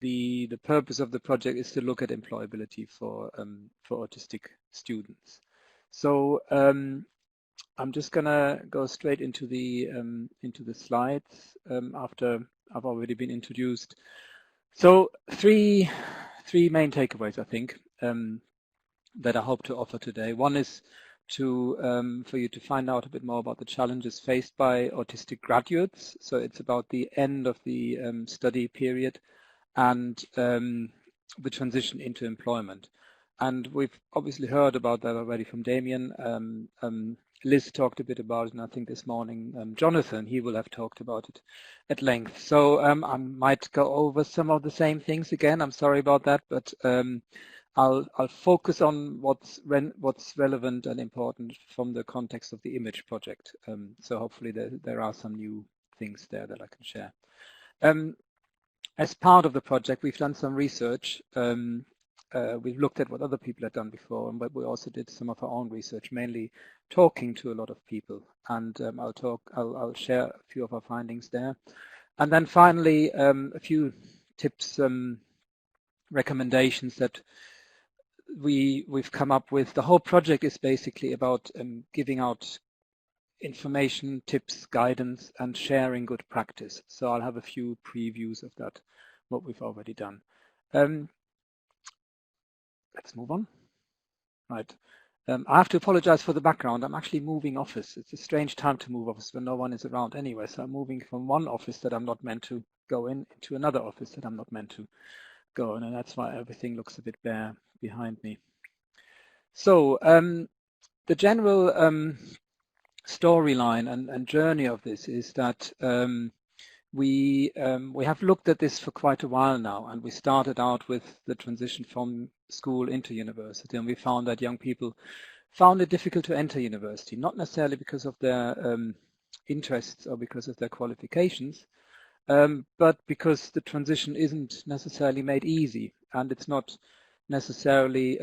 the purpose of the project is to look at employability for autistic students. So I'm just gonna go straight into the slides after I've already been introduced. So three main takeaways, I think, that I hope to offer today. One is for you to find out a bit more about the challenges faced by autistic graduates. So it's about the end of the study period and the transition into employment. And we've obviously heard about that already from Damien. Liz talked a bit about it, and I think this morning Jonathan, he will have talked about it at length. So I might go over some of the same things again. I'm sorry about that, but I'll focus on what's relevant and important from the context of the Image project. So hopefully there are some new things there that I can share. As part of the project, we've done some research. We've looked at what other people had done before, but we also did some of our own research, mainly talking to a lot of people. And I'll share a few of our findings there. And then finally, a few tips, recommendations that we've come up with. The whole project is basically about giving out information, tips, guidance, and sharing good practice. So I'll have a few previews of that, what we've already done. Let's move on. Right. I have to apologize for the background. I'm actually moving office. It's a strange time to move office when no one is around anyway. So I'm moving from one office that I'm not meant to go in to another office that I'm not meant to go in. And that's why everything looks a bit bare behind me. So the general storyline and journey of this is that we have looked at this for quite a while now, and we started out with the transition from school into university, and we found that young people found it difficult to enter university, not necessarily because of their interests or because of their qualifications, but because the transition isn't necessarily made easy, and it's not necessarily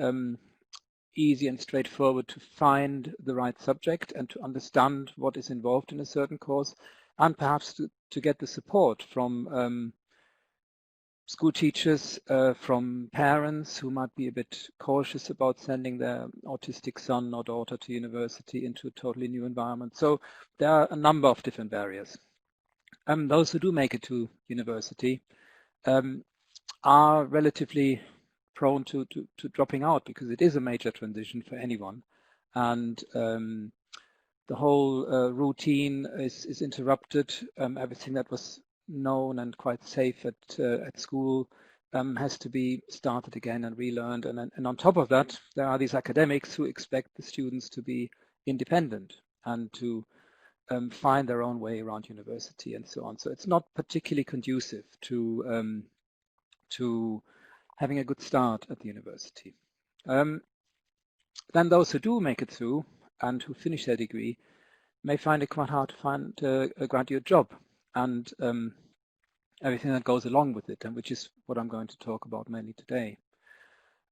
easy and straightforward to find the right subject and to understand what is involved in a certain course, and perhaps to get the support from school teachers, from parents who might be a bit cautious about sending their autistic son or daughter to university into a totally new environment. So there are a number of different barriers. Those who do make it to university are relatively prone to dropping out because it is a major transition for anyone. And the whole routine is interrupted. Everything that was known and quite safe at school has to be started again and relearned. And on top of that, there are these academics who expect the students to be independent and to find their own way around university and so on. So it's not particularly conducive to having a good start at the university. Then those who do make it through and who finish their degree may find it quite hard to find a graduate job and everything that goes along with it, and which is what I'm going to talk about mainly today.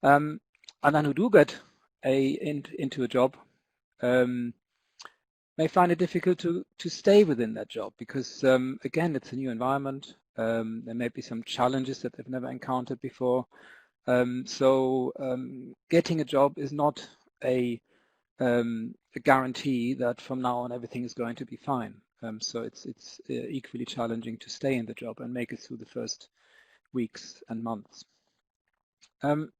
And then who do get into a job may find it difficult to stay within that job because, again, it's a new environment. There may be some challenges that they've never encountered before. So getting a job is not a guarantee that from now on everything is going to be fine. So it's equally challenging to stay in the job and make it through the first weeks and months. On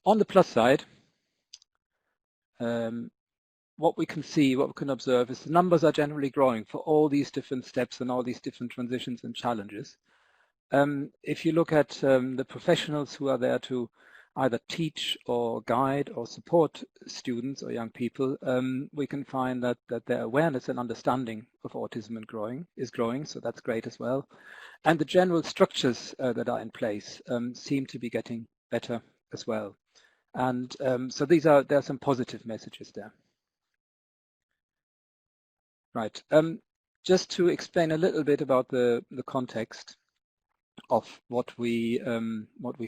the plus side, what we can see, what we can observe is the numbers are generally growing for all these different steps and all these different transitions and challenges. If you look at the professionals who are there to either teach or guide or support students or young people, we can find that their awareness and understanding of autism is growing, so that's great as well. And the general structures that are in place seem to be getting better as well. And so there are some positive messages there. Right. Just to explain a little bit about the context of what we've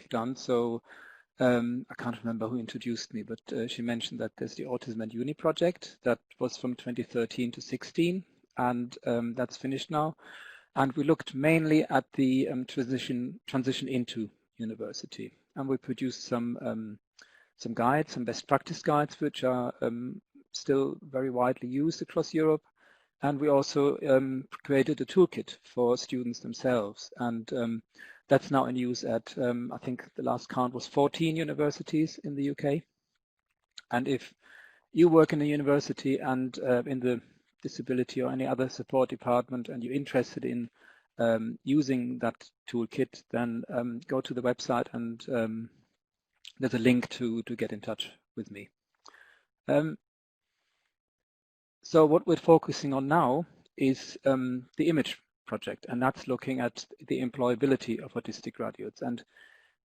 done. So I can't remember who introduced me, but she mentioned that there's the Autism and Uni Project that was from 2013 to 16, and that's finished now. And we looked mainly at the transition into university. And we produced some guides, some best practice guides, which are still very widely used across Europe. And we also created a toolkit for students themselves. And that's now in use at, I think the last count was 14 universities in the UK. And if you work in a university and in the disability or any other support department and you're interested in using that toolkit, then go to the website and there's a link to get in touch with me. So what we're focusing on now is the Image project, and that's looking at the employability of autistic graduates. And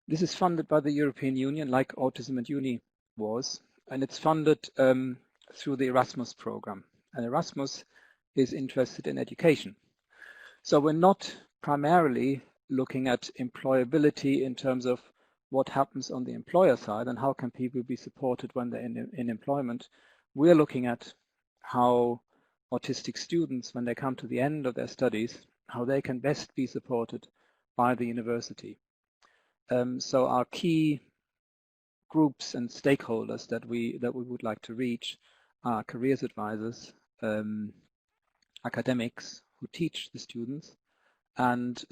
this is funded by the European Union, like Autism and Uni was, and it's funded through the Erasmus program. And Erasmus is interested in education. So we're not primarily looking at employability in terms of what happens on the employer side and how can people be supported when they're in employment. We're looking at how autistic students, when they come to the end of their studies, how they can best be supported by the university. So our key groups and stakeholders that we would like to reach are careers advisors, academics who teach the students, and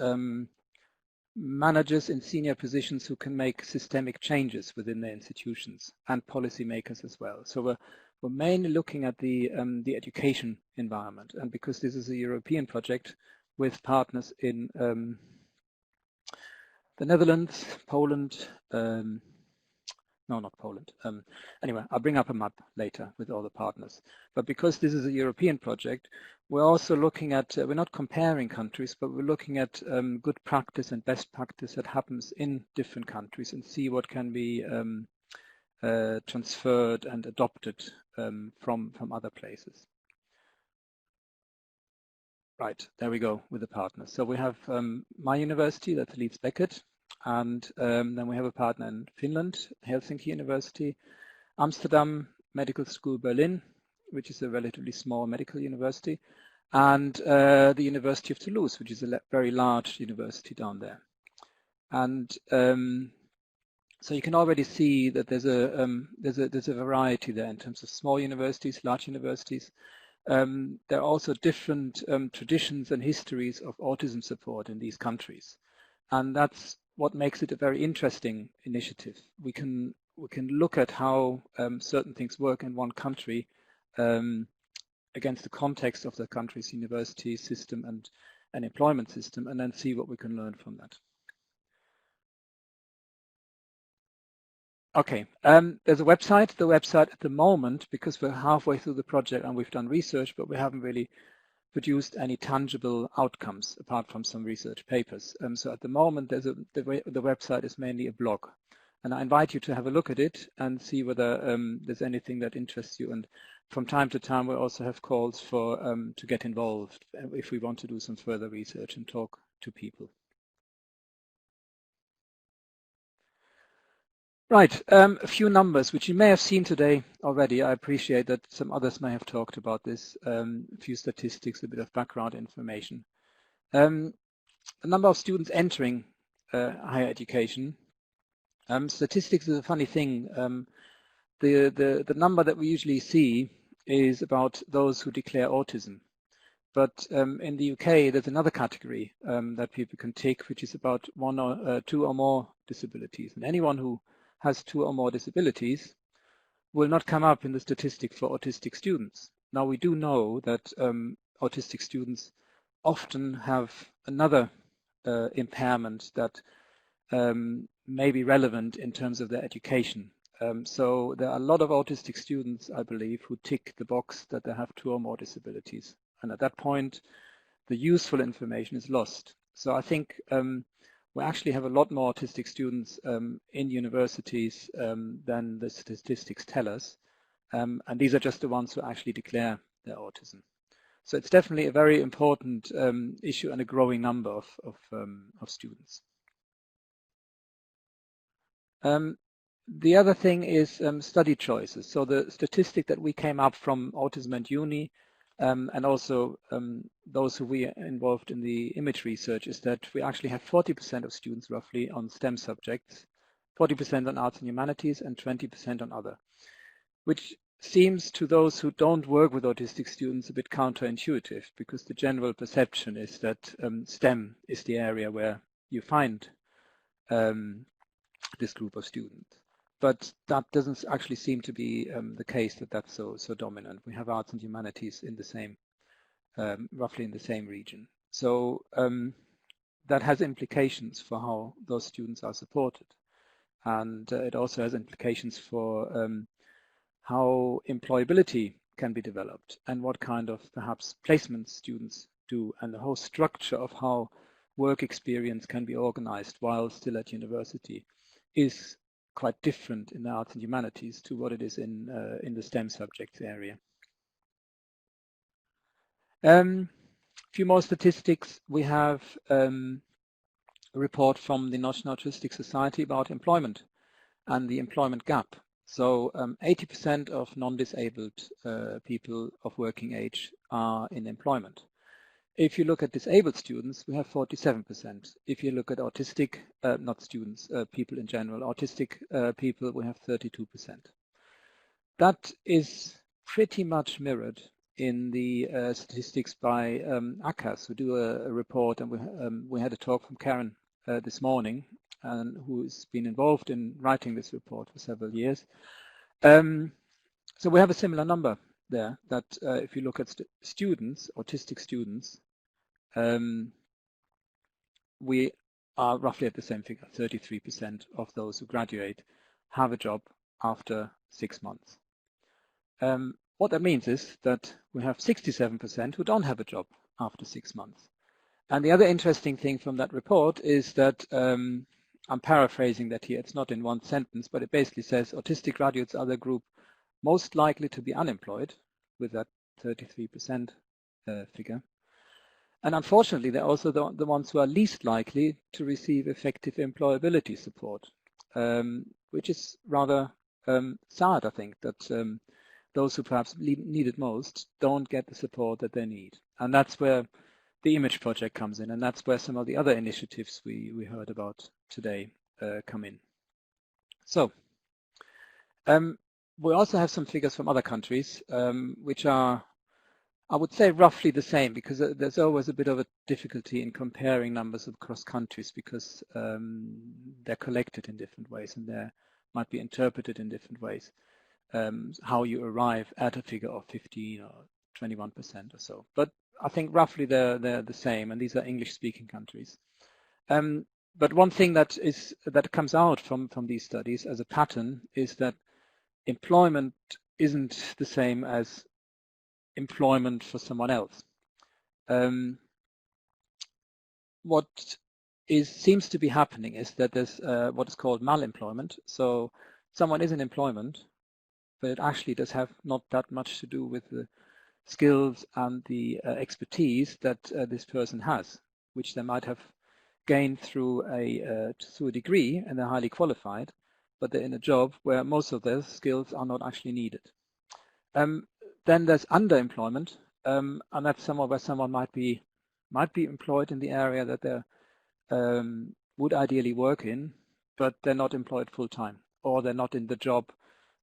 managers in senior positions who can make systemic changes within their institutions, and policymakers as well. So we're mainly looking at the education environment, and because this is a European project with partners in the Netherlands, Poland, no, not Poland. Anyway, I'll bring up a map later with all the partners. But because this is a European project, we're also looking at, we're not comparing countries, but we're looking at good practice and best practice that happens in different countries and see what can be transferred and adopted from other places. Right, there we go with the partners. So we have my university, that's Leeds Beckett, and then we have a partner in Finland, Helsinki University, Amsterdam Medical School Berlin, which is a relatively small medical university, and the University of Toulouse, which is a very large university down there. And so you can already see that there's a variety there in terms of small universities, large universities. There are also different traditions and histories of autism support in these countries, and that's what makes it a very interesting initiative. We can look at how certain things work in one country against the context of the country's university system and employment system, and then see what we can learn from that. Okay, there's a website. The website at the moment, because we're halfway through the project and we've done research, but we haven't really produced any tangible outcomes apart from some research papers. So at the moment, the website is mainly a blog. And I invite you to have a look at it and see whether there's anything that interests you. And from time to time, we also have calls for to get involved if we want to do some further research and talk to people. Right, a few numbers, which you may have seen today already. I appreciate that some others may have talked about this, a few statistics, a bit of background information. The number of students entering higher education. Statistics is a funny thing. The number that we usually see is about those who declare autism. But in the UK, there's another category that people can tick, which is about one or two or more disabilities. And anyone who has two or more disabilities will not come up in the statistic for autistic students. Now, we do know that autistic students often have another impairment that may be relevant in terms of their education. So there are a lot of autistic students, I believe, who tick the box that they have two or more disabilities. And at that point, the useful information is lost. So I think we actually have a lot more autistic students in universities than the statistics tell us. And these are just the ones who actually declare their autism. So it's definitely a very important issue and a growing number of students. The other thing is study choices. So the statistic that we came up from Autism and Uni and also those who we are involved in the image research, is that we actually have 40% of students roughly on STEM subjects, 40% on arts and humanities, and 20% on other, which seems to those who don't work with autistic students a bit counterintuitive, because the general perception is that STEM is the area where you find this group of students. But that doesn't actually seem to be the case, that that's so dominant. We have arts and humanities in the same, roughly in the same region. So that has implications for how those students are supported. And it also has implications for how employability can be developed and what kind of perhaps placement students do, and the whole structure of how work experience can be organized while still at university is quite different in the arts and humanities to what it is in the STEM subjects area. A few more statistics. We have a report from the National Autistic Society about employment and the employment gap. So 80% of non-disabled people of working age are in employment. If you look at disabled students, we have 47%. If you look at autistic, not students, people in general, autistic people, we have 32%. That is pretty much mirrored in the statistics by ACAS, who do a report, and we had a talk from Karen this morning, and who's been involved in writing this report for several years. So we have a similar number there, that if you look at students, autistic students, we are roughly at the same figure. 33% of those who graduate have a job after 6 months. What that means is that we have 67% who don't have a job after 6 months. And the other interesting thing from that report is that, I'm paraphrasing that here, it's not in one sentence, but it basically says autistic graduates are the group most likely to be unemployed, with that 33% figure. And unfortunately, they're also the ones who are least likely to receive effective employability support, which is rather sad, I think, that those who perhaps need it most don't get the support that they need. And that's where the Image Project comes in, and that's where some of the other initiatives we heard about today come in. So we also have some figures from other countries, which are, I would say, roughly the same, because there's always a bit of a difficulty in comparing numbers across countries, because they're collected in different ways and they might be interpreted in different ways, how you arrive at a figure of 15 or 21% or so. But I think roughly they're the same, and these are English-speaking countries. But one thing that comes out from these studies as a pattern is that employment isn't the same as employment for someone else. What seems to be happening is that there's what is called malemployment. So someone is in employment, but it actually does have not that much to do with the skills and the expertise that this person has, which they might have gained through a degree, and they're highly qualified, but they're in a job where most of their skills are not actually needed. Then there's underemployment, and that's somewhere where someone might be employed in the area that they would ideally work in, but they're not employed full time, or they're not in the job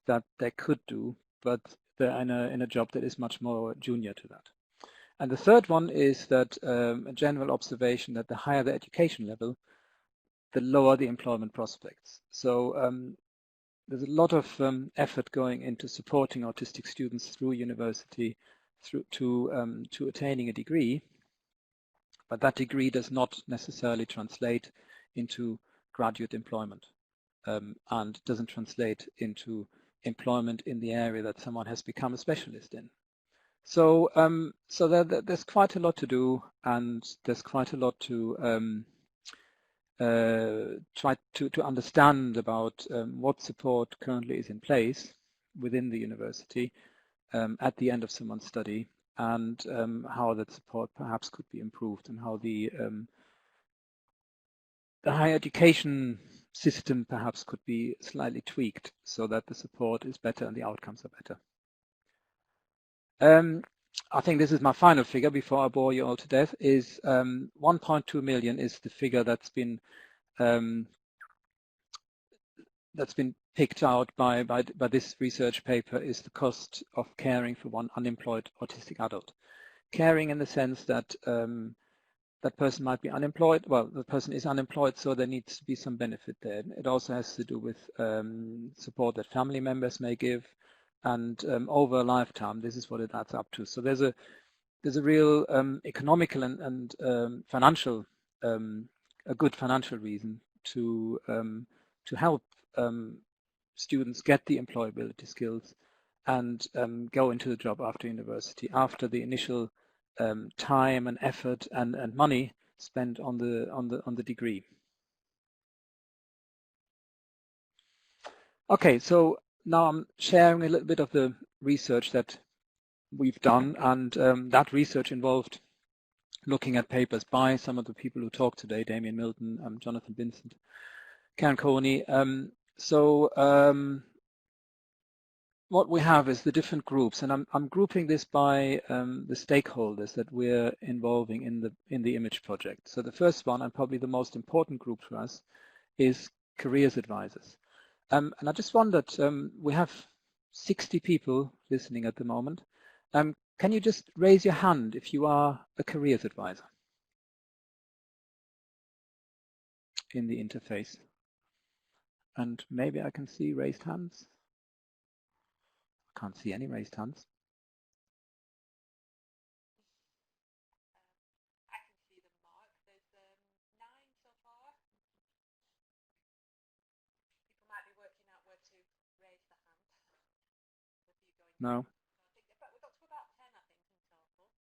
that they could do, but they're in a job that is much more junior to that. And the third one is that a general observation that the higher the education level, the lower the employment prospects. So there's a lot of effort going into supporting autistic students through university, to attaining a degree, but that degree does not necessarily translate into graduate employment, and doesn't translate into employment in the area that someone has become a specialist in. So there's quite a lot to do, and there's quite a lot to try to understand about what support currently is in place within the university at the end of someone's study, and how that support perhaps could be improved, and how the higher education system perhaps could be slightly tweaked so that the support is better and the outcomes are better. I think this is my final figure before I bore you all to death, is 1.2 million is the figure that's been picked out by this research paper, is the cost of caring for one unemployed autistic adult. Caring in the sense that that person might be unemployed. Well, the person is unemployed, so there needs to be some benefit there. It also has to do with support that family members may give, and over a lifetime, this is what it adds up to. So there's a real economical and financial, a good financial reason to help students get the employability skills and go into the job after university, after the initial time and effort and money spent on the degree. Okay, so now I'm sharing a little bit of the research that we've done, and that research involved looking at papers by some of the people who talked today: Damien Milton, Jonathan Vincent, Karen Coney. What we have is the different groups, and I'm grouping this by the stakeholders that we're involving in the Image project. So the first one, and probably the most important group for us, is careers advisors. And I just wondered, we have 60 people listening at the moment. Can you just raise your hand if you are a careers advisor in the interface? And maybe I can see raised hands. Can't see any raised hands. I can see them, Mark. There's 9 so far. People might be working out where to raise the hand. No. We've got to about 10, I think, in total.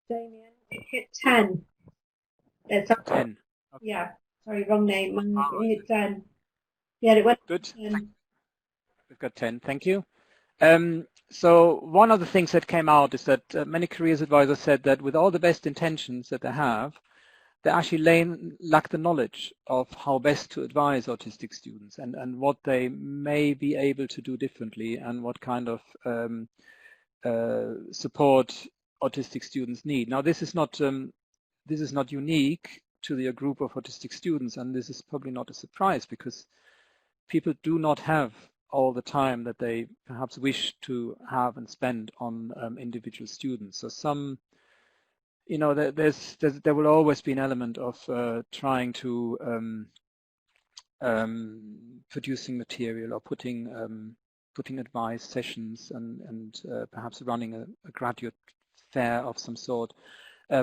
Damien, hit 10. It's 10. Okay. Yeah, sorry, wrong name. Hit 10. Yeah, it went. Good. 10. We've got 10. Thank you. So one of the things that came out is that many careers advisors said that with all the best intentions that they have, they actually lack the knowledge of how best to advise autistic students and what they may be able to do differently and what kind of support autistic students need. Now, this is not unique to the group of autistic students, and this is probably not a surprise because people do not have all the time that they perhaps wish to have and spend on individual students. So some, there will always be an element of trying to producing material or putting advice sessions and perhaps running a graduate fair of some sort.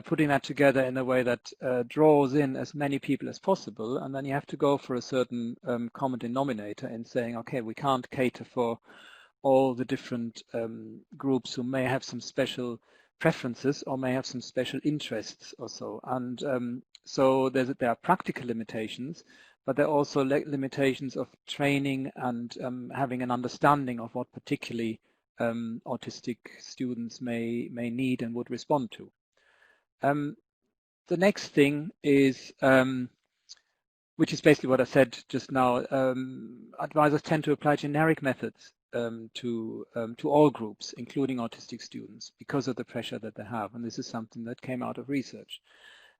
Putting that together in a way that draws in as many people as possible, and then you have to go for a certain common denominator in saying, okay, we can't cater for all the different groups who may have some special preferences or may have some special interests or so. And so there are practical limitations, but there are also limitations of training and having an understanding of what particularly autistic students may need and would respond to. The next thing is, which is basically what I said just now, advisors tend to apply generic methods to all groups, including autistic students, because of the pressure that they have, and this is something that came out of research.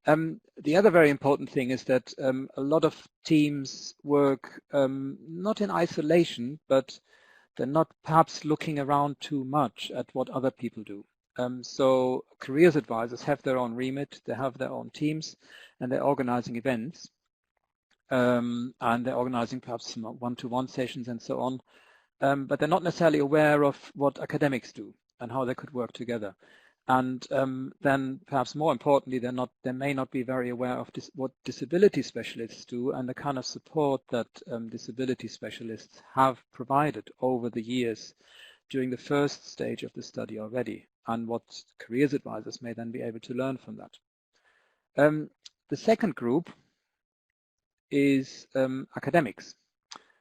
The other very important thing is that a lot of teams work not in isolation, but they're not perhaps looking around too much at what other people do. So careers advisors have their own remit, they have their own teams, and they're organizing events, and they're organizing perhaps some one-to-one sessions and so on, but they're not necessarily aware of what academics do and how they could work together. And then perhaps more importantly, they may not be very aware of what disability specialists do and the kind of support that disability specialists have provided over the years during the first stage of the study already, and what careers advisors may then be able to learn from that. The second group is academics.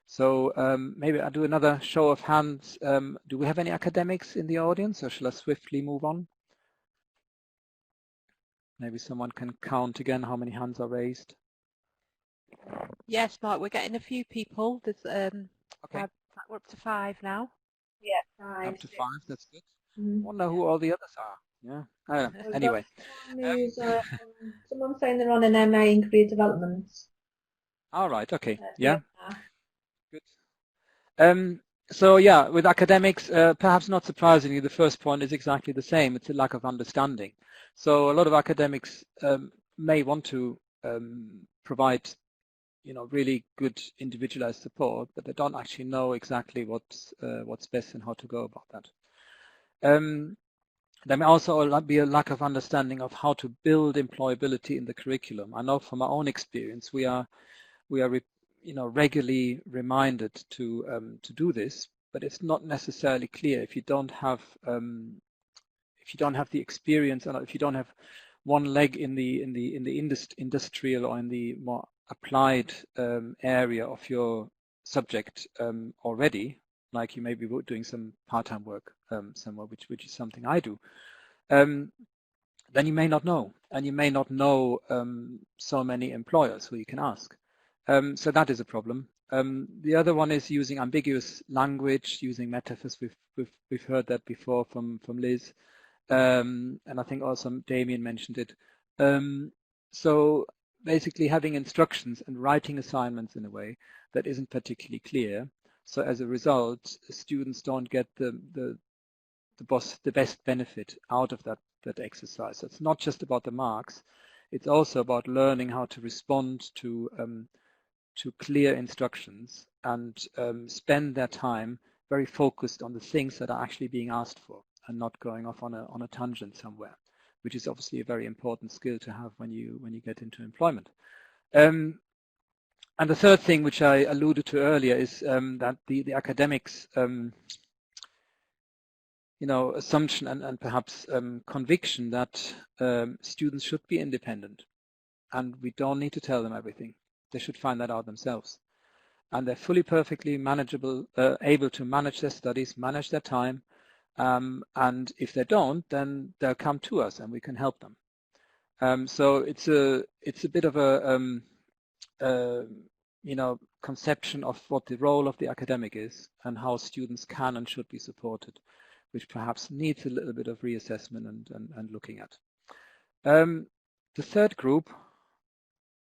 So maybe I'll do another show of hands. Do we have any academics in the audience, or shall I swiftly move on? Maybe someone can count again how many hands are raised. Yes, Mark, we're getting a few people. There's okay. We're up to 5 now. Yeah, 5. Up to 5, that's good. Wonder who all the others are. Yeah. Anyway. Someone saying they're on an MA in career development. All right. Okay. Yeah. Good. So yeah, with academics, perhaps not surprisingly, the first point is exactly the same. It's a lack of understanding. So a lot of academics may want to provide, really good individualized support, but they don't actually know exactly what's best and how to go about that. There may also be a lack of understanding of how to build employability in the curriculum. I know from our own experience, we are regularly reminded to do this, but it's not necessarily clear if you don't have the experience, and if you don't have one leg in the industrial or in the more applied area of your subject already, like you may be doing some part-time work somewhere, which is something I do, then you may not know, and you may not know so many employers who you can ask. So that is a problem. The other one is using ambiguous language, using metaphors. We've heard that before from Liz, and I think also Damien mentioned it. So basically having instructions and writing assignments in a way that isn't particularly clear. So as a result, students don't get the best benefit out of that exercise. So it's not just about the marks. It's also about learning how to respond to clear instructions and spend their time very focused on the things that are actually being asked for and not going off on a tangent somewhere, which is obviously a very important skill to have when you get into employment. And the third thing, which I alluded to earlier, is that the academics assumption and perhaps conviction that students should be independent, and we don't need to tell them everything. They should find that out themselves, and they're fully, perfectly manageable, able to manage their studies, manage their time, and if they don't, then they'll come to us and we can help them. So it's a bit of a conception of what the role of the academic is and how students can and should be supported, which perhaps needs a little bit of reassessment and looking at. The third group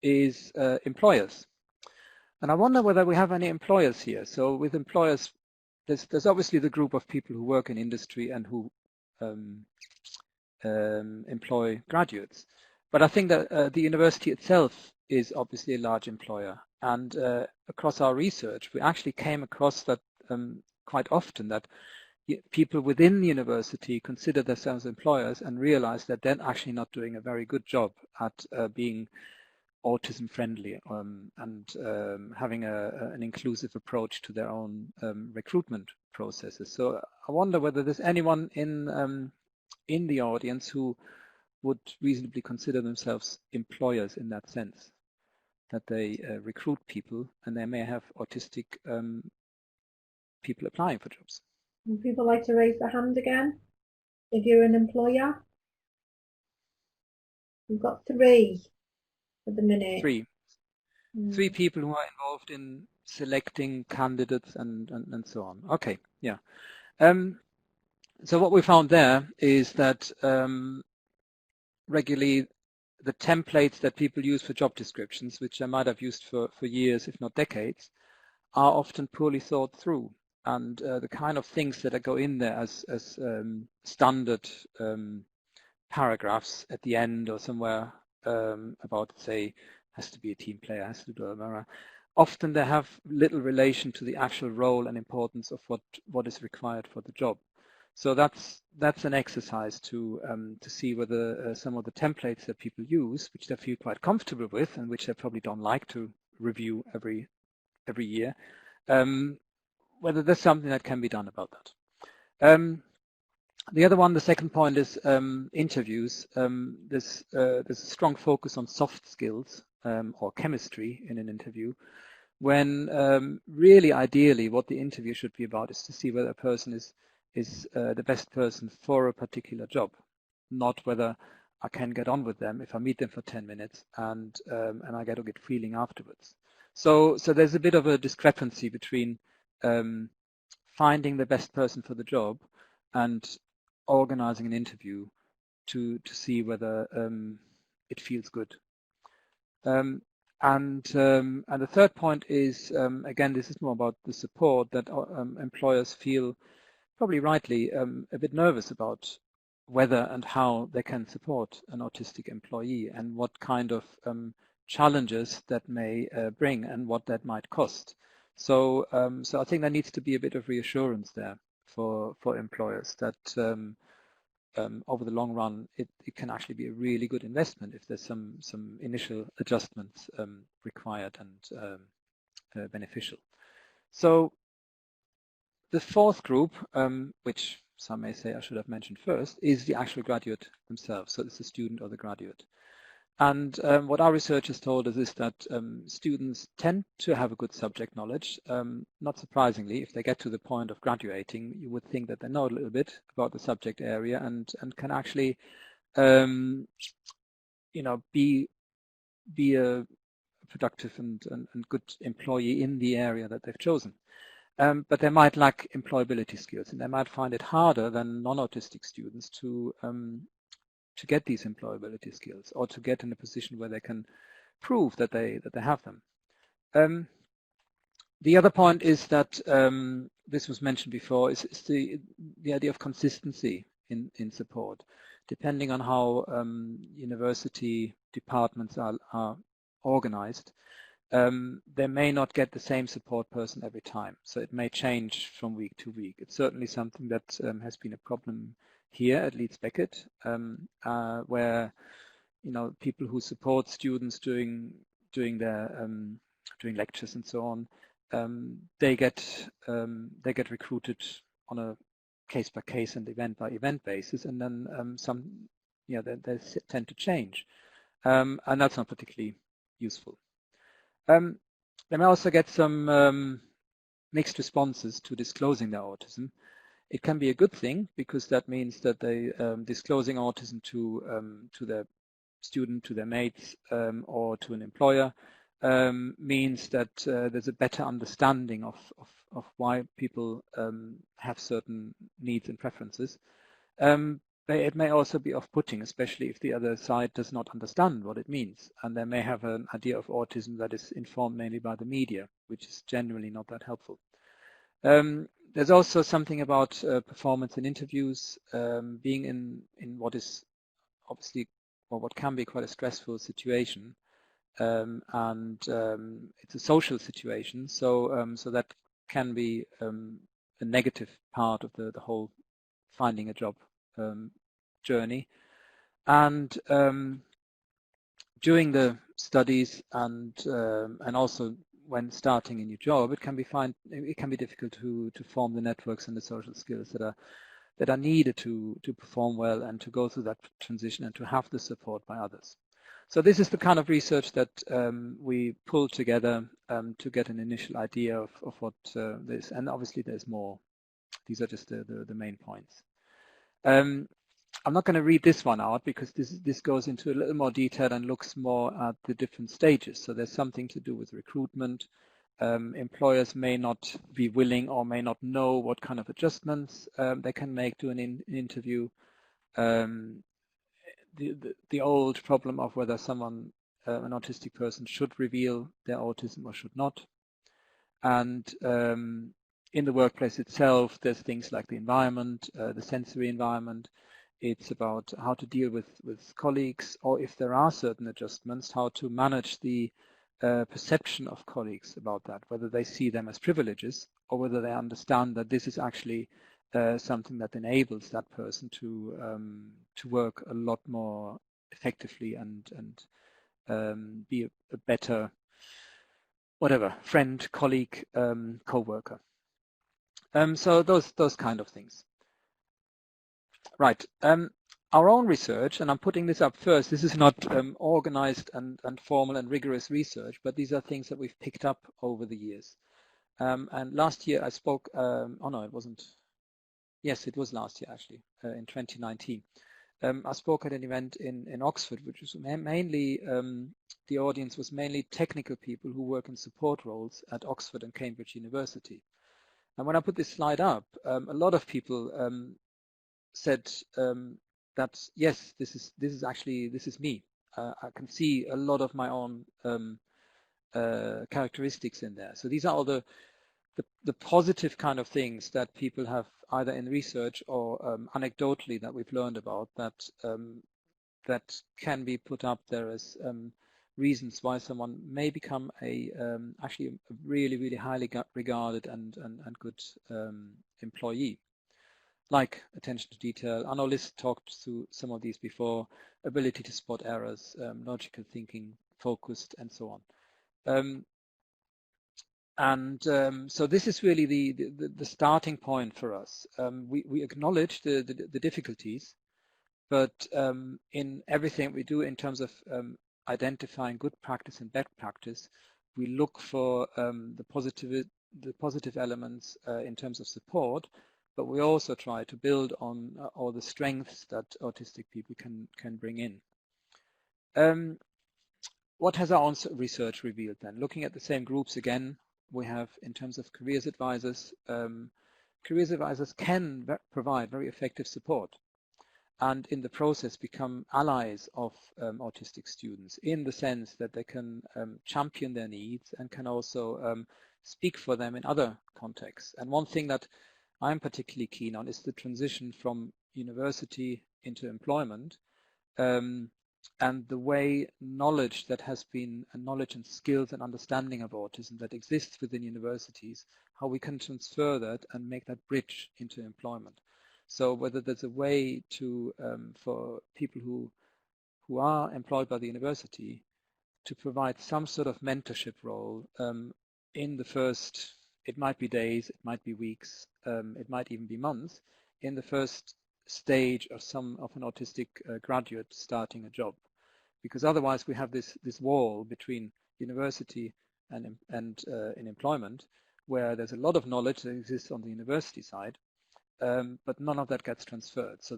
is employers. And I wonder whether we have any employers here. So with employers, there's obviously the group of people who work in industry and who employ graduates. But I think that the university itself is obviously a large employer. And across our research, we actually came across that quite often, that people within the university consider themselves employers and realize that they're actually not doing a very good job at being autism friendly and having an inclusive approach to their own recruitment processes. So I wonder whether there's anyone in the audience who would reasonably consider themselves employers in that sense, that they recruit people and they may have autistic people applying for jobs. Would people like to raise their hand again if you're an employer? We've got 3 at the minute. 3 people who are involved in selecting candidates and so on. Okay, yeah. So what we found there is that regularly the templates that people use for job descriptions, which they might have used for years, if not decades, are often poorly thought through. And the kind of things that go in there as standard paragraphs at the end or somewhere about, say, has to be a team player, has to do a often they have little relation to the actual role and importance of what is required for the job. So that's an exercise to see whether some of the templates that people use, which they feel quite comfortable with and which they probably don't like to review every year, whether there's something that can be done about that. The other one, the second point, is interviews. There's a strong focus on soft skills or chemistry in an interview, when really ideally what the interview should be about is to see whether a person is the best person for a particular job, not whether I can get on with them if I meet them for 10 minutes and I get a good feeling afterwards. So there's a bit of a discrepancy between finding the best person for the job and organizing an interview to see whether it feels good. And the third point is, again, this is more about the support that employers feel, probably rightly, a bit nervous about whether and how they can support an autistic employee and what kind of challenges that may bring and what that might cost. So, so I think there needs to be a bit of reassurance there for employers that over the long run, it can actually be a really good investment if there's some initial adjustments required and beneficial. So the fourth group, which some may say I should have mentioned first, is the actual graduate themselves. So it's the student or the graduate. And what our research has told us is that students tend to have a good subject knowledge. Not surprisingly, if they get to the point of graduating, you would think that they know a little bit about the subject area and can actually, you know, be a productive and good employee in the area that they've chosen. But they might lack employability skills, and they might find it harder than non-autistic students to get these employability skills or to get in a position where they can prove that they have them. The other point is that this was mentioned before is the idea of consistency in support. Depending on how university departments are organized, they may not get the same support person every time. So it may change from week to week. It's certainly something that has been a problem here at Leeds Beckett, where people who support students doing their doing lectures and so on, they get recruited on a case-by-case and event-by-event basis, and then they tend to change, and that's not particularly useful. They may also get some mixed responses to disclosing their autism. It can be a good thing because that means that they disclosing autism to their student, to their mates, or to an employer means that there's a better understanding of why people have certain needs and preferences. It may also be off-putting, especially if the other side does not understand what it means, and they may have an idea of autism that is informed mainly by the media, which is generally not that helpful. There's also something about performance in interviews, being in what is obviously, or what can be quite a stressful situation, and it's a social situation, so so that can be a negative part of the whole finding a job journey. And during the studies and also when starting a new job, it can be difficult to form the networks and the social skills that are needed to perform well and to go through that transition and to have the support by others. So this is the kind of research that we pulled together to get an initial idea of what this, and obviously there's more. These are just the main points. I'm not going to read this one out because this goes into a little more detail and looks more at the different stages. So there's something to do with recruitment. Employers may not be willing or may not know what kind of adjustments they can make to an interview. The old problem of whether someone, an autistic person, should reveal their autism or should not. And in the workplace itself, there's things like the environment, the sensory environment. It's about how to deal with colleagues, or if there are certain adjustments, how to manage the perception of colleagues about that, whether they see them as privileges or whether they understand that this is actually something that enables that person to work a lot more effectively and be a better, whatever, friend, colleague, co-worker. So those kind of things. Right. Our own research, and I'm putting this up first, this is not organized and formal and rigorous research, but these are things that we've picked up over the years. And last year I spoke, oh no, it wasn't. Yes, it was last year actually, in 2019. I spoke at an event in Oxford, which was mainly, the audience was mainly technical people who work in support roles at Oxford and Cambridge University. And when I put this slide up, a lot of people said that yes, this is me. I can see a lot of my own characteristics in there. So these are all the positive kind of things that people have either in research or anecdotally that we've learned about that can be put up there as reasons why someone may become actually a really highly regarded and good employee. Like attention to detail. Annelies talked through some of these before, ability to spot errors, logical thinking, focused, and so on. So this is really the starting point for us. We acknowledge the difficulties, but in everything we do in terms of identifying good practice and bad practice, we look for the positive elements in terms of support, but we also try to build on all the strengths that autistic people can bring in. What has our own research revealed then? Looking at the same groups again, we have in terms of careers advisors can provide very effective support and in the process become allies of autistic students in the sense that they can champion their needs and can also speak for them in other contexts. And one thing that I'm particularly keen on is the transition from university into employment and the way knowledge that has been knowledge and skills and understanding of autism that exists within universities, how we can transfer that and make that bridge into employment. So whether there's a way to for people who are employed by the university to provide some sort of mentorship role in the first, it might be days, it might be weeks, it might even be months, in the first stage of an autistic graduate starting a job, because otherwise we have this wall between university and in employment, where there's a lot of knowledge that exists on the university side, but none of that gets transferred. So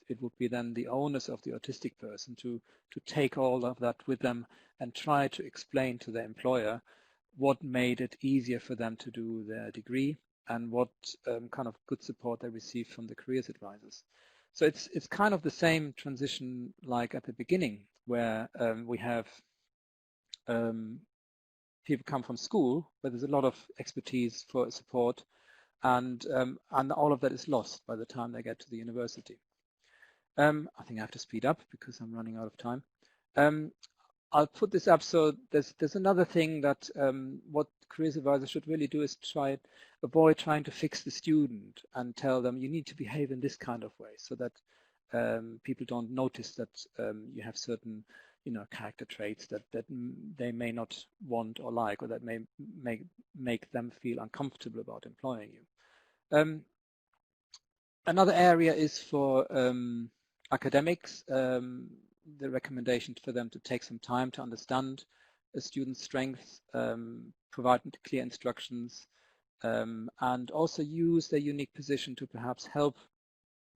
it would be then the onus of the autistic person to take all of that with them and try to explain to their employer what made it easier for them to do their degree and what kind of good support they received from the careers advisors. So it's kind of the same transition like at the beginning, where we have people come from school, where there's a lot of expertise for support, and all of that is lost by the time they get to the university. I think I have to speed up because I'm running out of time. I'll put this up. So there's another thing that what careers advisors should really do is avoid trying to fix the student and tell them you need to behave in this kind of way, so that people don't notice that you have certain character traits that they may not want or like, or that may make them feel uncomfortable about employing you. Another area is for academics. The recommendation for them to take some time to understand a student's strengths, provide clear instructions, and also use their unique position to perhaps help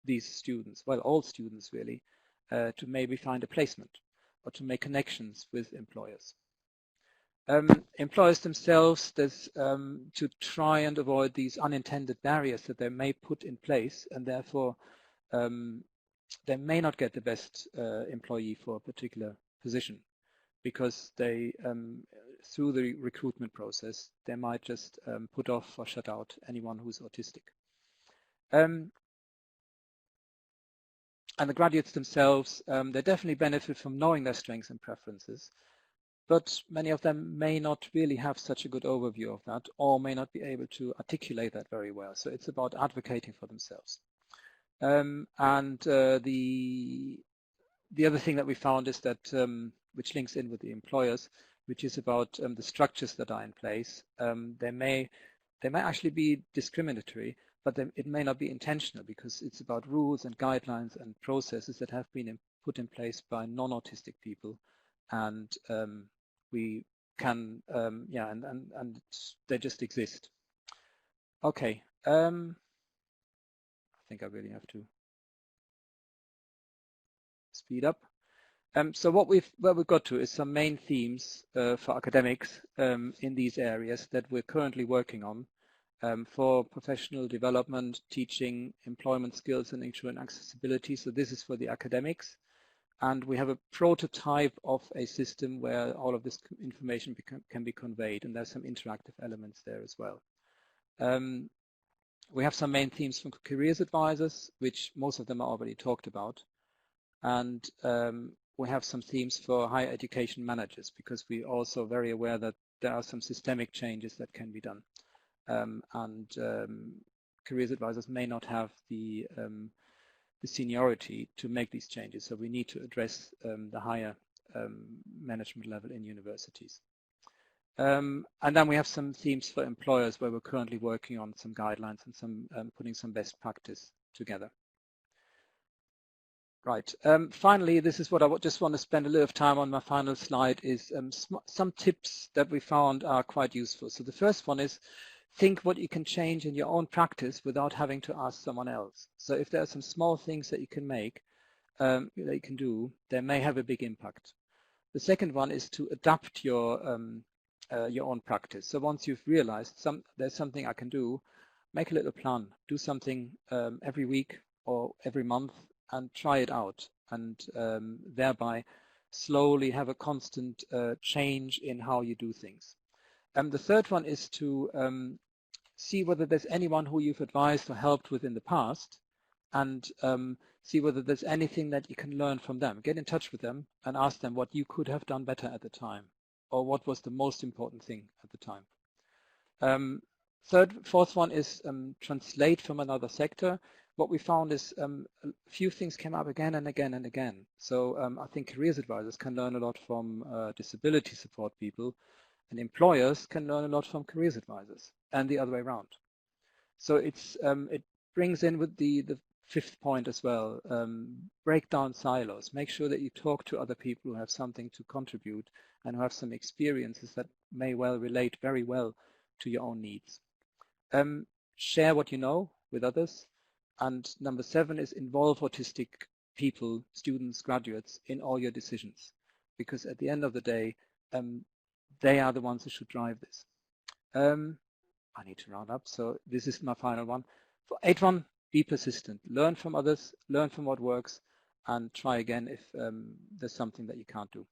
these students, well, all students really, to maybe find a placement or to make connections with employers. Employers themselves, to try and avoid these unintended barriers that they may put in place, and therefore they may not get the best employee for a particular position, because they, through the recruitment process, they might just put off or shut out anyone who's autistic. And the graduates themselves, they definitely benefit from knowing their strengths and preferences, but many of them may not really have such a good overview of that, or may not be able to articulate that very well. So it's about advocating for themselves. The other thing that we found is that, which links in with the employers, which is about the structures that are in place. They may actually be discriminatory, but it may not be intentional, because it's about rules and guidelines and processes that have been put in place by non-autistic people, and we can, and they just exist. Okay, I think I really have to speed up. So where we've got to is some main themes for academics in these areas that we're currently working on. for professional development, teaching, employment skills, and ensuring accessibility. So this is for the academics. And we have a prototype of a system where all of this information can be conveyed, and there's some interactive elements there as well. We have some main themes from careers advisors, which most of them are already talked about. And we have some themes for higher education managers, because we're also very aware that there are some systemic changes that can be done. Careers advisors may not have the seniority to make these changes, so we need to address the higher management level in universities. And then we have some themes for employers, where we're currently working on some guidelines and some putting some best practice together. Right. Finally, this is what I just want to spend a little time on. My final slide is some tips that we found are quite useful. So the first one is, think what you can change in your own practice without having to ask someone else. So if there are some small things that you can make, that you can do, they may have a big impact. The second one is to adapt your own practice. So once you've realized there's something I can do, make a little plan. Do something every week or every month and try it out, and thereby slowly have a constant change in how you do things. The third one is to see whether there's anyone who you've advised or helped with in the past, and see whether there's anything that you can learn from them. Get in touch with them and ask them what you could have done better at the time, or what was the most important thing at the time. Fourth one is translate from another sector. What we found is a few things came up again and again and again. So I think careers advisors can learn a lot from disability support people, and employers can learn a lot from careers advisors, and the other way around. So it brings in with the fifth point as well, break down silos. Make sure that you talk to other people who have something to contribute and who have some experiences that may well relate very well to your own needs. Share what you know with others. And number 7 is involve autistic people, students, graduates in all your decisions, because at the end of the day, they are the ones who should drive this. I need to round up, so this is my final one. For 8.1, be persistent. Learn from others, learn from what works, and try again if there's something that you can't do.